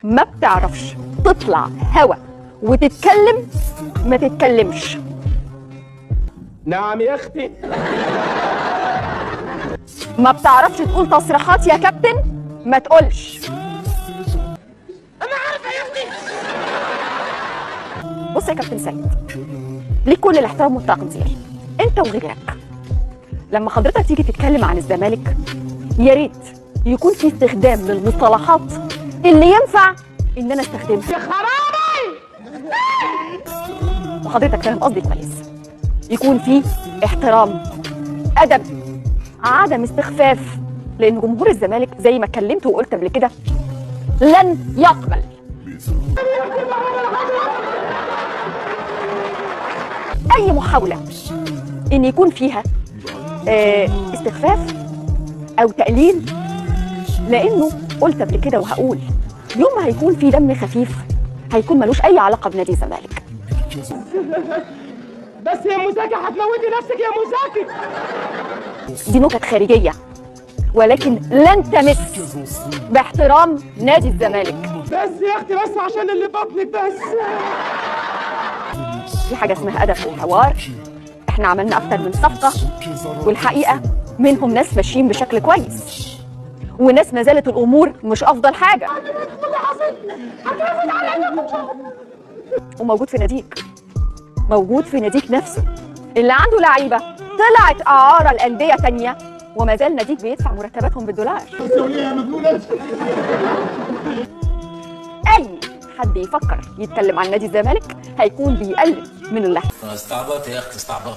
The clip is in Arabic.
ما بتعرفش تطلع هوا وتتكلم ما تتكلمش. نعم يا اختي. ما بتعرفش تقول تصريحات يا كابتن ما تقولش. انا عارفه يا اختي. بص يا كابتن سيد، ليك كل الاحترام والتقدير انت وغيرك. لما حضرتك تيجي تتكلم عن الزمالك يا ريت يكون في استخدام للمصطلحات اللي ينفع ان انا استخدمها. يا خرابي. وحضرتك فاهم قصدي كويس. يكون في احترام، ادب، عدم استخفاف، لان جمهور الزمالك زي ما اتكلمت وقلت قبل كده لن يقبل اي محاوله ان يكون فيها استخفاف او تقليل، لانه قلت قبل كده وهقول يوم ما هيكون في دم خفيف هيكون ملوش اي علاقه بنادي الزمالك. بس يا موساكي هتموتي نفسك يا موساكي. دي نكت خارجيه ولكن لن تمس باحترام نادي الزمالك. بس يا اختي بس عشان اللي بطنك بس. في حاجه اسمها ادب في الحوار. احنا عملنا اكتر من صفقه والحقيقه منهم ناس ماشيين بشكل كويس وناس ما زالت الامور مش افضل حاجه. وموجود في ناديك، موجود في ناديك نفسه اللي عنده لعيبه طلعت اعاره لانديه تانيه وما زال ناديك بيدفع مرتباتهم بالدولار. اي حد يفكر يتكلم عن نادي الزمالك هيكون بيقلل من اللحظه. استعبط يا اختي استعبط.